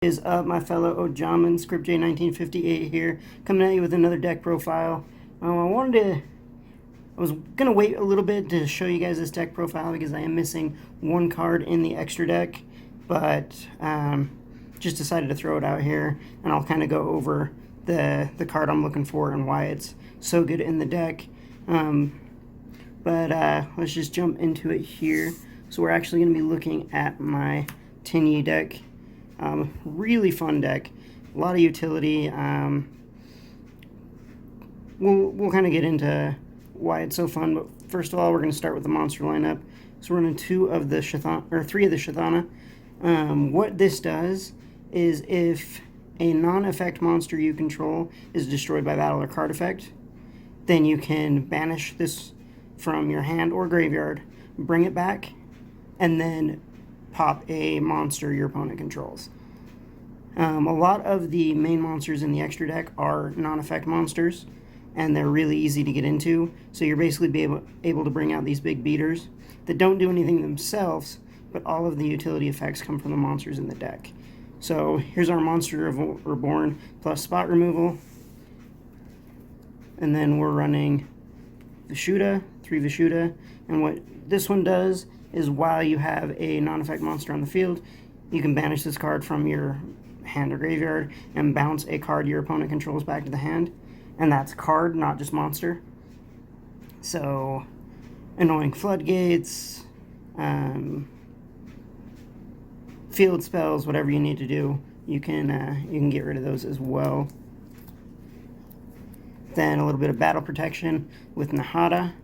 Is up, my fellow Ojaman? Script J 1958 here, coming at you with another deck profile. I was gonna wait a little bit to show you guys this deck profile because I am missing one card in the extra deck, but just decided to throw it out here, and I'll kind of go over the card I'm looking for and why it's so good in the deck. Let's just jump into it here. So we're actually going to be looking at my Tenyi deck. Really fun deck, a lot of utility. We'll kind of get into why it's so fun, but first of all, we're going to start with the monster lineup. So we're running three of the Shadhana. What this does is if a non-effect monster you control is destroyed by battle or card effect, then you can banish this from your hand or graveyard, bring it back, and then pop a monster your opponent controls. A lot of the main monsters in the extra deck are non-effect monsters, and they're really easy to get into, so you're basically able to bring out these big beaters that don't do anything themselves, but all of the utility effects come from the monsters in the deck. So here's our Monster Reborn plus spot removal, and then we're running Vishuddha, 3 Vishuddha, and what this one does is while you have a non-effect monster on the field, you can banish this card from your hand or graveyard and bounce a card your opponent controls back to the hand, and that's card, not just monster. So annoying floodgates, field spells, whatever you need to do, you can get rid of those as well. Then a little bit of battle protection with Nahada.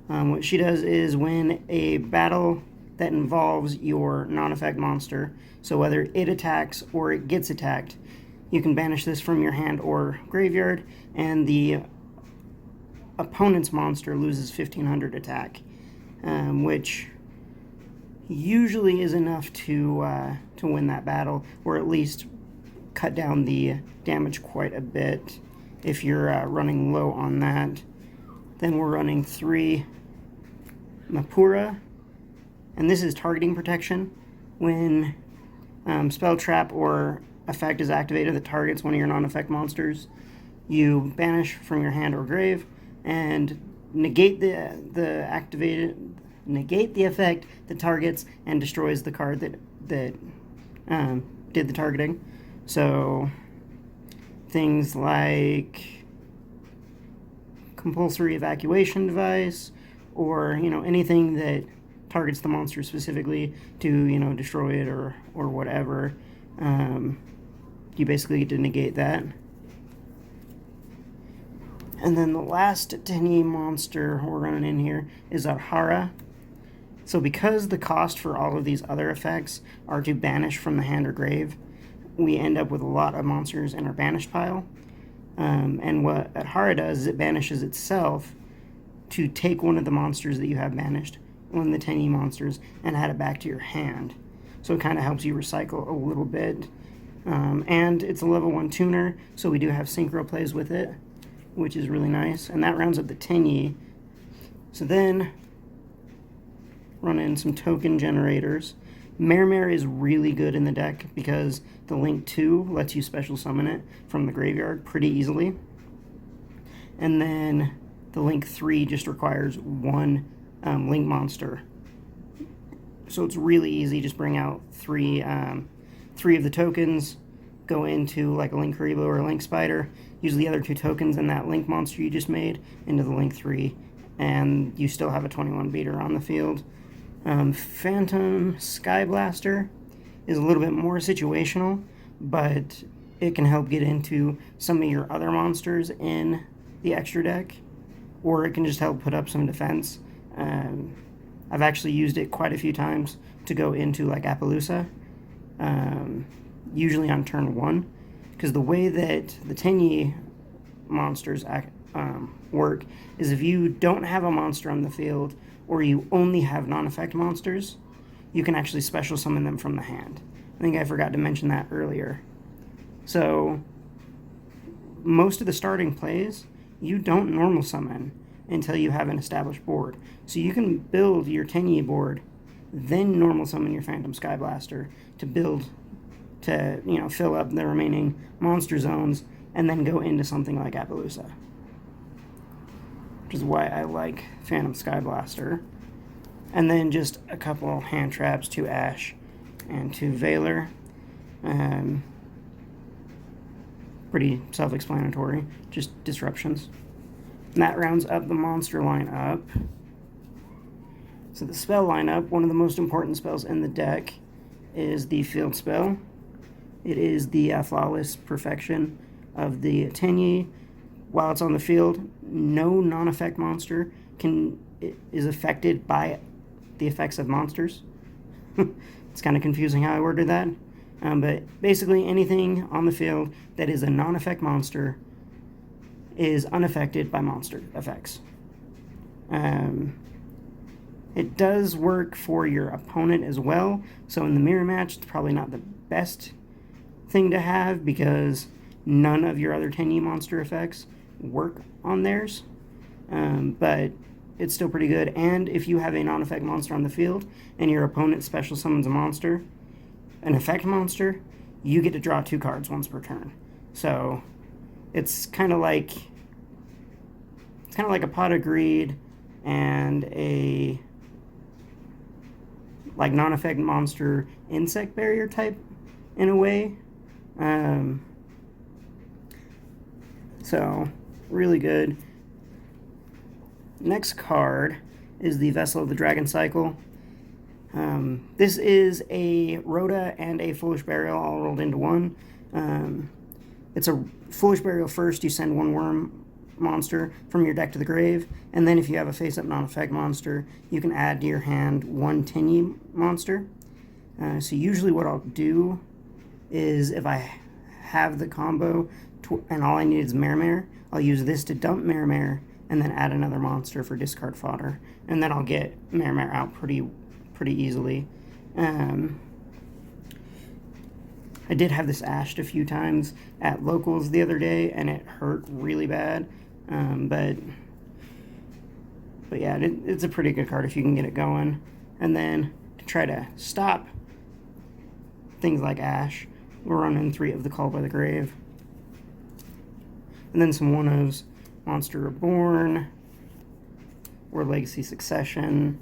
What she does is when a battle that involves your non-effect monster, so whether it attacks or it gets attacked, you can banish this from your hand or graveyard, and the opponent's monster loses 1500 attack, which usually is enough to win that battle, or at least cut down the damage quite a bit if you're running low on that. Then we're running 3 Mapura, and this is targeting protection. When spell, trap, or effect is activated that targets one of your non-effect monsters, you banish from your hand or grave and negate the effect that targets and destroys the card that did the targeting. So things like compulsory evacuation device, or anything that targets the monster specifically to destroy it or whatever. You basically get to negate that. And then the last Tenyi monster we're running in here is Adhara. So because the cost for all of these other effects are to banish from the hand or grave, we end up with a lot of monsters in our banished pile. And what Adhara does is it banishes itself to take one of the monsters that you have banished, one of the Tenyi monsters, and add it back to your hand. So it kind of helps you recycle a little bit. And it's a level 1 tuner, so we do have synchro plays with it, which is really nice. And that rounds up the Tenyi. So then, run in some token generators. Mare is really good in the deck because the Link 2 lets you special summon it from the graveyard pretty easily. And then the Link 3 just requires 1 Link monster. So it's really easy. Just bring out 3 of the tokens, go into like a Link Karibo or a Link Spider, use the other 2 tokens and that Link monster you just made into the Link 3, and you still have a 21 beater on the field. Phantom Sky Blaster is a little bit more situational, but it can help get into some of your other monsters in the extra deck, or it can just help put up some defense. I've actually used it quite a few times to go into like Appaloosa, usually on turn 1, because the way that the Tenyi monsters work is if you don't have a monster on the field, or you only have non-effect monsters, you can actually special summon them from the hand. I think I forgot to mention that earlier. So most of the starting plays, you don't normal summon until you have an established board. So you can build your Tenyi board, then normal summon your Phantom Sky Blaster to to, fill up the remaining monster zones and then go into something like Appaloosa. Which is why I like Phantom Skyblaster. And then just a couple hand traps, 2 Ash and 2 Valor. Pretty self-explanatory, just disruptions. And that rounds up the monster lineup. So the spell lineup, one of the most important spells in the deck is the field spell. It is the flawless perfection of the tenyi. While it's on the field, no non-effect monster is affected by the effects of monsters. It's kind of confusing how I worded that. But basically anything on the field that is a non-effect monster is unaffected by monster effects. It does work for your opponent as well. So in the mirror match, it's probably not the best thing to have because none of your other tenyi monster effects work on theirs. But it's still pretty good. And if you have a non-effect monster on the field and your opponent special summons a monster, an effect monster, you get to draw 2 cards once per turn. So it's kind of like a Pot of Greed and a like non-effect monster insect barrier type in a way. So really good. Next card is the Vessel of the Dragon Cycle. This is a Rhoda and a Foolish Burial all rolled into one. It's a Foolish Burial first, you send 1 worm monster from your deck to the grave, and then if you have a face-up non-effect monster, you can add to your hand 1 tenyi monster. So usually what I'll do is if I have the combo and all I need is Mare, I'll use this to dump Mare and then add another monster for discard fodder, and then I'll get Mare out pretty easily. I did have this ashed a few times at locals the other day, and it hurt really bad. But yeah, it's a pretty good card if you can get it going. And then to try to stop things like Ash, we're running 3 of the Call by the Grave. And then some 1-ofs, Monster Reborn, or Legacy Succession,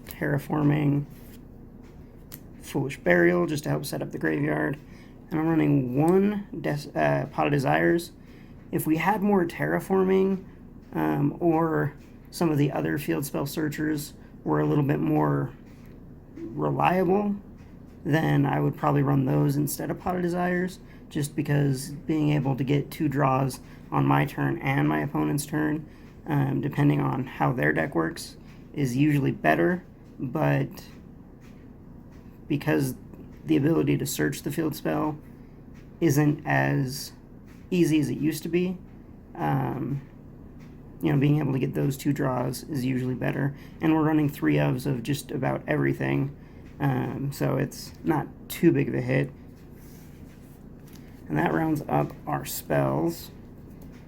Terraforming, Foolish Burial, just to help set up the graveyard. And I'm running 1 Pot of Desires. If we had more Terraforming, or some of the other field spell searchers were a little bit more reliable, then I would probably run those instead of Pot of Desires, just because being able to get 2 draws on my turn and my opponent's turn, depending on how their deck works, is usually better. But because the ability to search the field spell isn't as easy as it used to be, being able to get those 2 draws is usually better. And we're running 3 ofs of just about everything, so it's not too big of a hit. And that rounds up our spells.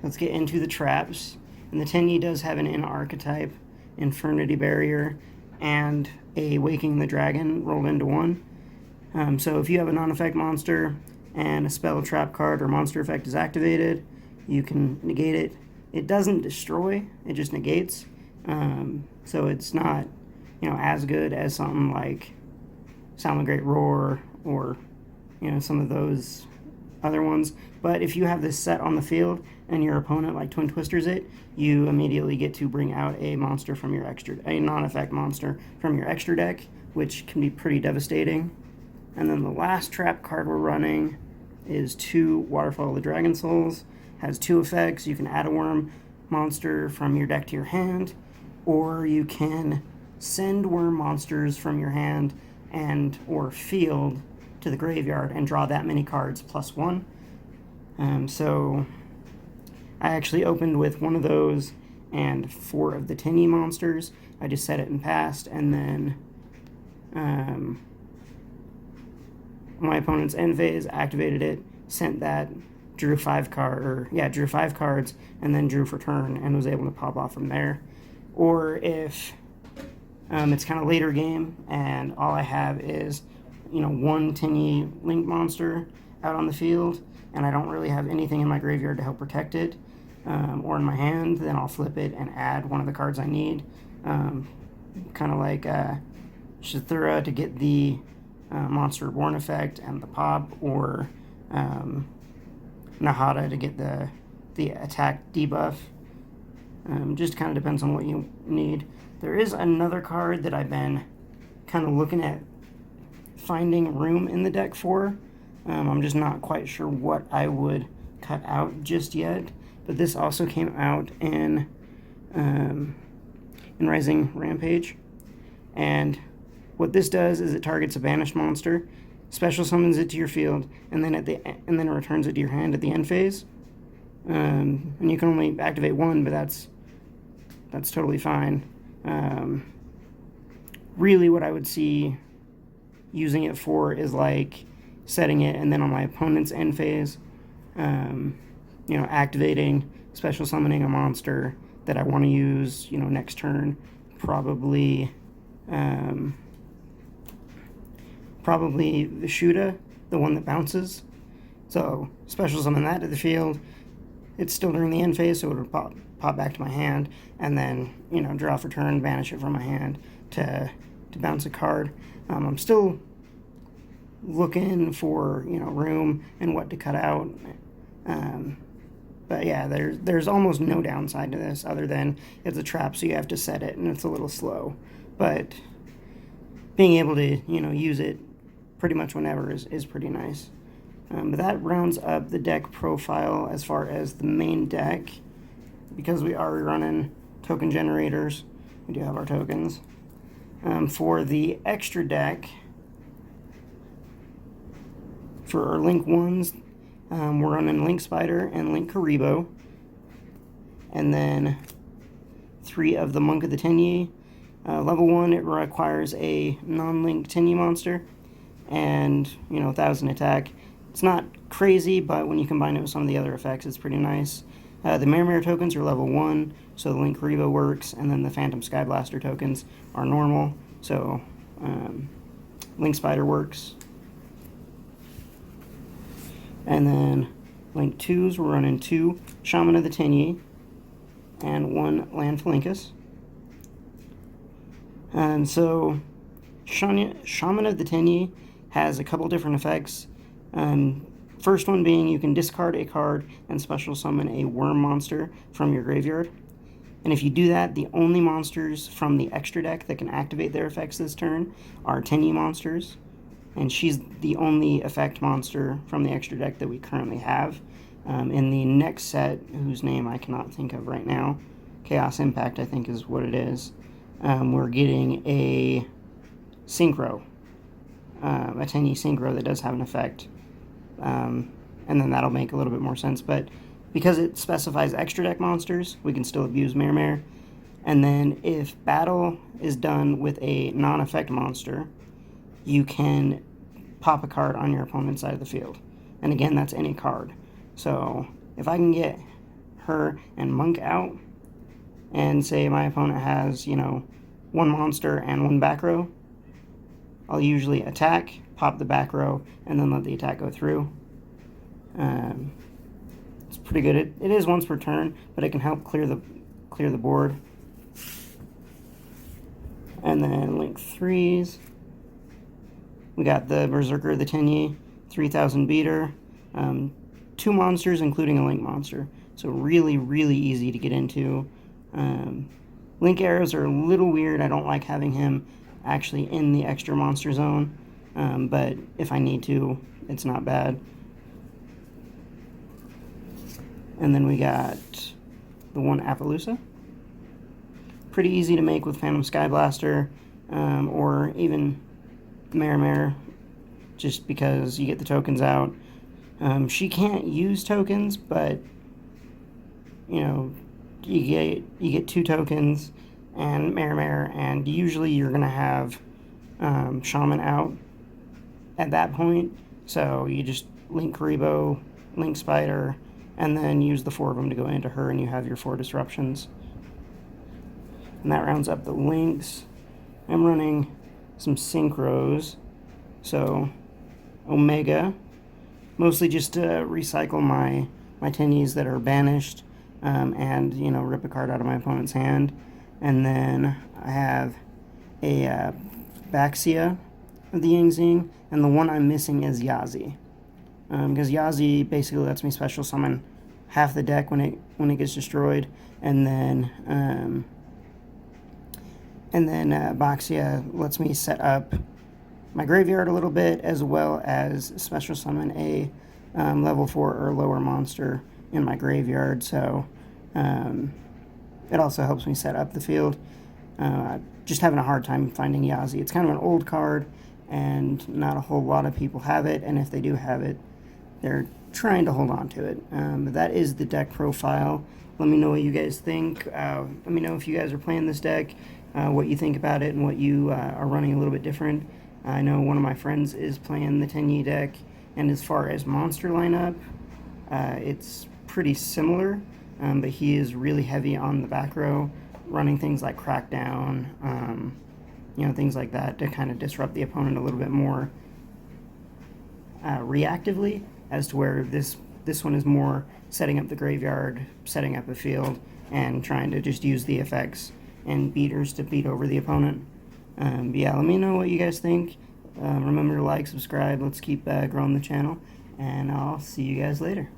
Let's get into the traps. And the tenyi does have an in-archetype, Infernity Barrier, and a Waking the Dragon rolled into one. So if you have a non-effect monster and a spell, trap card, or monster effect is activated, you can negate it. It doesn't destroy, it just negates. So it's not, as good as something like Sound the Great Roar or, some of those other ones. But if you have this set on the field and your opponent like Twin Twisters it, you immediately get to bring out a monster from your a non-effect monster from your extra deck, which can be pretty devastating. And then the last trap card we're running is 2 Waterfall of the Dragon Souls. Has 2 effects. You can add a worm monster from your deck to your hand, or you can send worm monsters from your hand and or field to the graveyard and draw that many cards plus 1. So I actually opened with 1 of those and 4 of the tenyi monsters. I just set it and passed, and then my opponent's end phase activated it, sent that, drew 5 cards, and then drew for turn and was able to pop off from there. Or if it's kind of later game and all I have is one tenyi link monster out on the field, and I don't really have anything in my graveyard to help protect it, or in my hand, then I'll flip it and add one of the cards I need. Kind of like Shithura to get the Monster Reborn effect and the pop, or Nahada to get the attack debuff. Just kind of depends on what you need. There is another card that I've been kind of looking at finding room in the deck for. I'm just not quite sure what I would cut out just yet. But this also came out in Rising Rampage. And what this does is it targets a banished monster, special summons it to your field, and then it returns it to your hand at the end phase. And you can only activate one, but that's totally fine. Really, what I would see using it for is like setting it, and then on my opponent's end phase, activating, special summoning a monster that I want to use, next turn. Probably the Shuda, the one that bounces. So special summon that to the field. It's still during the end phase, so it would pop back to my hand, and then draw for turn, banish it from my hand to bounce a card. I'm still looking for room and what to cut out. But yeah, there's almost no downside to this other than it's a trap, so you have to set it, and it's a little slow. But being able to use it pretty much whenever is pretty nice. But that rounds up the deck profile as far as the main deck. Because we are running token generators, we do have our tokens. For the extra deck, for our Link 1s, we're running Link Spider and Link Karibo. And then 3 of the Monk of the Tenyi. Level 1, it requires a non-link Tenyi monster and 1000 attack. It's not crazy, but when you combine it with some of the other effects, it's pretty nice. The Mare tokens are level 1, so the Link Karibo works, and then the Phantom Skyblaster tokens are normal, so Link Spider works. And then Link 2s, we're running 2 Shaman of the Tenyi and 1 Land Felinkus. And so Shaman of the Tenyi has a couple different effects. First one being you can discard a card and special summon a worm monster from your graveyard. And if you do that, the only monsters from the extra deck that can activate their effects this turn are Tenyi monsters. And she's the only effect monster from the extra deck that we currently have. In the next set, whose name I cannot think of right now, Chaos Impact I think is what it is, we're getting a Synchro, a Tenyi Synchro that does have an effect. And then that'll make a little bit more sense. But because it specifies extra deck monsters, we can still abuse Mare. And then if battle is done with a non-effect monster, you can pop a card on your opponent's side of the field. And again, that's any card. So if I can get her and Monk out, and say my opponent has, 1 monster and 1 back row, I'll usually attack, pop the back row, and then let the attack go through. It's pretty good. It is once per turn, but it can help clear the board. And then Link 3s. We got the Berserker of the Tenyi, 3000 beater, 2 monsters including a Link monster. So really, really easy to get into. Link arrows are a little weird. I don't like having him actually in the extra monster zone, but if I need to, it's not bad. And then we got the 1 Appaloosa. Pretty easy to make with Phantom Skyblaster, or even Mare, just because you get the tokens out. She can't use tokens, but you get 2 tokens and Mare, and usually you're gonna have Shaman out at that point. So you just Link Karibo, Link Spider, and then use the 4 of them to go into her, and you have your 4 disruptions. And that rounds up the links. I'm running some synchros. So Omega, mostly just to recycle my tenyis that are banished, and rip a card out of my opponent's hand. And then I have a Baxia of the Yang Zing, and the one I'm missing is Yazi, because Yazi basically lets me special summon half the deck when it gets destroyed, and then Baxia lets me set up my graveyard a little bit, as well as special summon a level 4 or lower monster in my graveyard. So it also helps me set up the field. Just having a hard time finding Yazi. It's kind of an old card, and not a whole lot of people have it, and if they do have it, they're trying to hold on to it. But that is the deck profile. Let me know what you guys think. Let me know if you guys are playing this deck, what you think about it, and what you are running a little bit different. I know one of my friends is playing the Tenyi deck, and as far as monster lineup, it's pretty similar, but he is really heavy on the back row, running things like Crackdown, things like that to kind of disrupt the opponent a little bit more reactively, as to where this one is more setting up the graveyard, setting up a field, and trying to just use the effects and beaters to beat over the opponent. But yeah, let me know what you guys think. Remember to like, subscribe. Let's keep growing the channel, and I'll see you guys later.